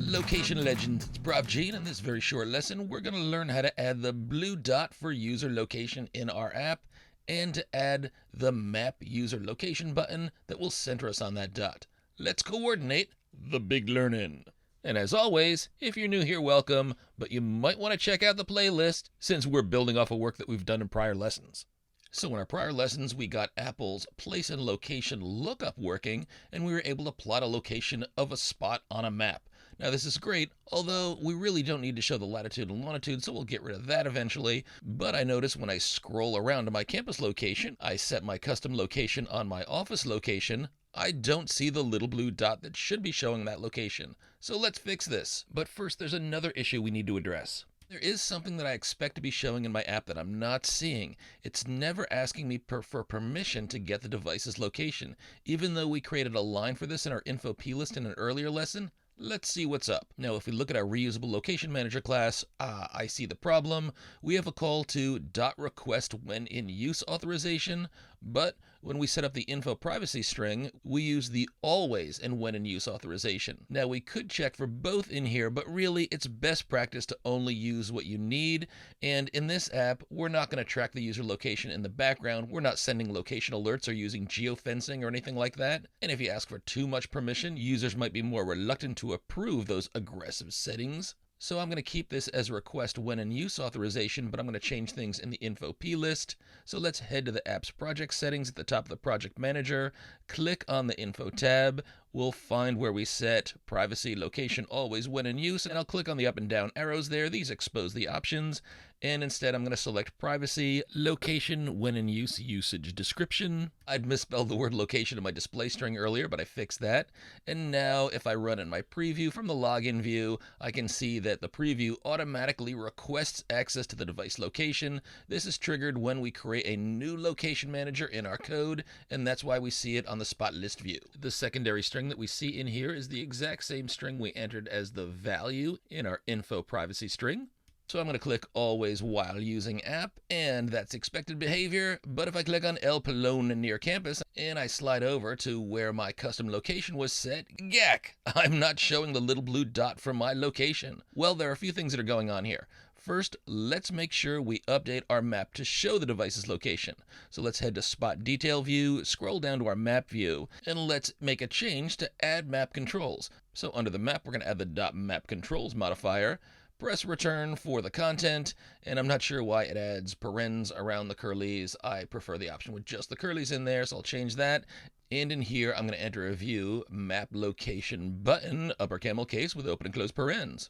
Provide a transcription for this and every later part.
Location Legends, it's Prop G, and in this very short lesson, we're going to learn how to add the blue dot for user location in our app, and to add the Map User Location button that will center us on that dot. Let's coordinate the big learning. And as always, if you're new here, welcome, but you might want to check out the playlist since we're building off of work that we've done in prior lessons. So in our prior lessons, we got Apple's place and location lookup working, and we were able to plot a location of a spot on a map. Now this is great, although we really don't need to show the latitude and longitude, so we'll get rid of that eventually. But I notice when I scroll around to my campus location, I set my custom location on my office location, I don't see the little blue dot that should be showing that location. So let's fix this. But first, there's another issue we need to address. There is something that I expect to be showing in my app that I'm not seeing. It's never asking me for permission to get the device's location. Even though we created a line for this in our info plist in an earlier lesson, let's see what's up. Now, if we look at our reusable location manager class, I see the problem. We have a call to .request when in use authorization, but when we set up the info privacy string, we use the always and when in use authorization. Now, we could check for both in here, but really it's best practice to only use what you need. And in this app, we're not going to track the user location in the background. We're not sending location alerts or using geofencing or anything like that. And if you ask for too much permission, users might be more reluctant to approve those aggressive settings. So I'm going to keep this as a request when in use authorization, but I'm going to change things in the info plist. So let's head to the app's project settings at the top of the project manager, click on the info tab. We'll find where we set privacy location always when in use, and I'll click on the up and down arrows there. These expose the options. And instead, I'm going to select privacy, location, when in use, usage description. I'd misspelled the word location in my display string earlier, but I fixed that. And now if I run in my preview from the login view, I can see that the preview automatically requests access to the device location. This is triggered when we create a new location manager in our code, and that's why we see it on the spot list view. The secondary string that we see in here is the exact same string we entered as the value in our info privacy string. So I'm going to click always while using app, and that's expected behavior. But if I click on El Pelon near campus and I slide over to where my custom location was set, gack, I'm not showing the little blue dot for my location. Well, there are a few things that are going on here. First, let's make sure we update our map to show the device's location. So let's head to Spot Detail View, scroll down to our map view, and let's make a change to add map controls. So under the map, we're going to add the .map controls modifier. Press return for the content, and I'm not sure why it adds parens around the curlies. I prefer the option with just the curlies in there, so I'll change that. And in here, I'm going to enter a view map location button, upper camel case with open and close parens.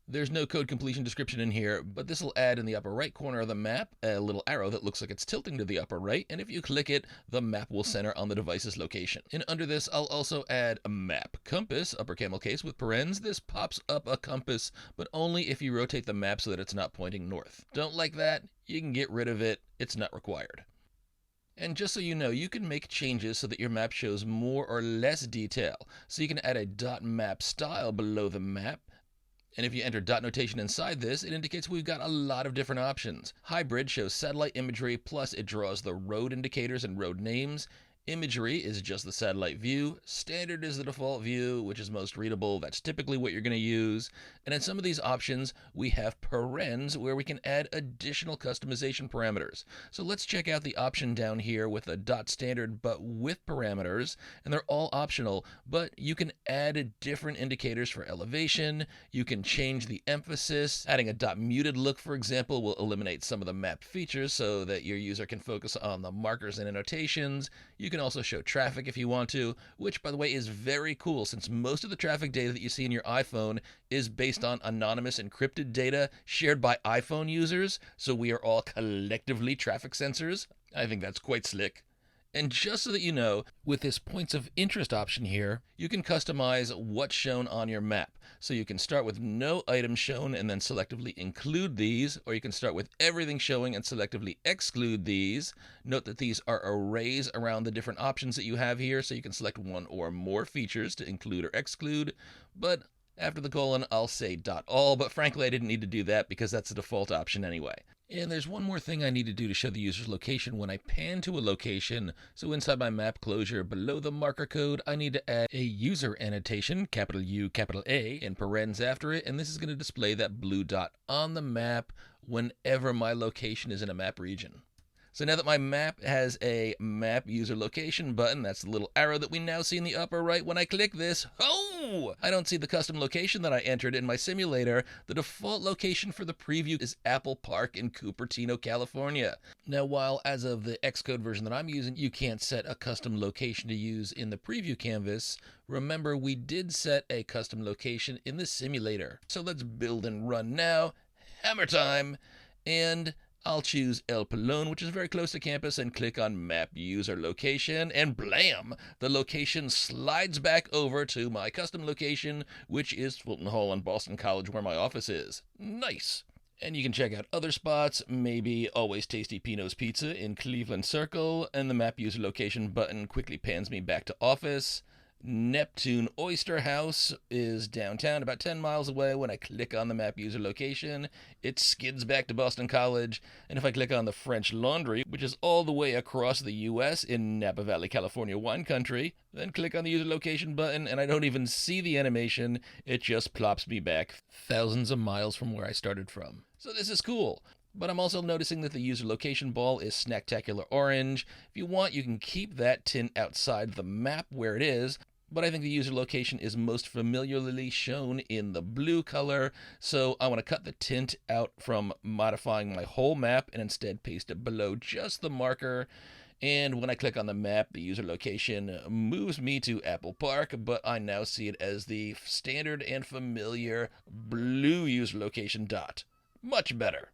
There's no code completion description in here, but this will add in the upper right corner of the map a little arrow that looks like it's tilting to the upper right, and if you click it, the map will center on the device's location. And under this, I'll also add a map compass, upper camel case with parens. This pops up a compass, but only if you rotate the map so that it's not pointing north. Don't like that? You can get rid of it. It's not required. And just so you know, you can make changes so that your map shows more or less detail. So you can add a .map style below the map. And if you enter dot notation inside this, it indicates we've got a lot of different options. Hybrid shows satellite imagery, plus it draws the road indicators and road names. Imagery is just the satellite view. Standard is the default view, which is most readable. That's typically what you're going to use. And in some of these options, we have parens where we can add additional customization parameters. So let's check out the option down here with a .standard but with parameters. And they're all optional, but you can add different indicators for elevation. You can change the emphasis. Adding a .muted look, for example, will eliminate some of the map features so that your user can focus on the markers and annotations. You can also show traffic if you want to, which, by the way, is very cool since most of the traffic data that you see in your iPhone is based on anonymous encrypted data shared by iPhone users, so we are all collectively traffic sensors. I think that's quite slick. And just so that you know, with this points of interest option here, you can customize what's shown on your map. So you can start with no items shown and then selectively include these, or you can start with everything showing and selectively exclude these. Note that these are arrays around the different options that you have here, so you can select one or more features to include or exclude. But after the colon, I'll say .all, but frankly, I didn't need to do that because that's the default option anyway. And there's one more thing I need to do to show the user's location when I pan to a location. So inside my map closure, below the marker code, I need to add a user annotation, capital U, capital A, and parens after it. And this is going to display that blue dot on the map whenever my location is in a map region. So now that my map has a map user location button, that's the little arrow that we now see in the upper right. When I click this, oh, I don't see the custom location that I entered in my simulator. The default location for the preview is Apple Park in Cupertino, California. Now, while as of the Xcode version that I'm using, you can't set a custom location to use in the preview canvas, remember we did set a custom location in the simulator. So let's build and run now. Hammer time. And I'll choose El Pelon, which is very close to campus, and click on Map User Location, and blam! The location slides back over to my custom location, which is Fulton Hall and Boston College, where my office is. Nice! And you can check out other spots, maybe Always Tasty Pino's Pizza in Cleveland Circle, and the Map User Location button quickly pans me back to office. Neptune Oyster House is downtown, about 10 miles away. When I click on the map user location, it skids back to Boston College. And if I click on the French Laundry, which is all the way across the U.S. in Napa Valley, California wine country, then click on the user location button, and I don't even see the animation. It just plops me back thousands of miles from where I started from. So this is cool. But I'm also noticing that the user location ball is Snacktacular Orange. If you want, you can keep that tint outside the map where it is, but I think the user location is most familiarly shown in the blue color, so I want to cut the tint out from modifying my whole map and instead paste it below just the marker. And when I click on the map, the user location moves me to Apple Park, but I now see it as the standard and familiar blue user location dot. Much better.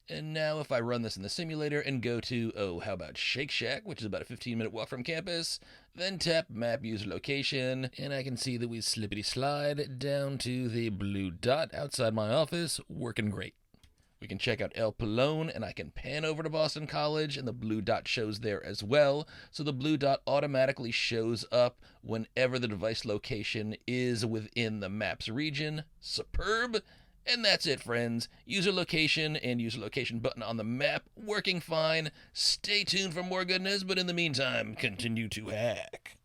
And now if I run this in the simulator and go to, how about Shake Shack, which is about a 15-minute walk from campus, then tap Map User Location, and I can see that we slippity slide down to the blue dot outside my office, working great. We can check out El Pelon, and I can pan over to Boston College, and the blue dot shows there as well. So the blue dot automatically shows up whenever the device location is within the map's region. Superb! And that's it, friends. User location and user location button on the map working fine. Stay tuned for more goodness, but in the meantime, continue to hack.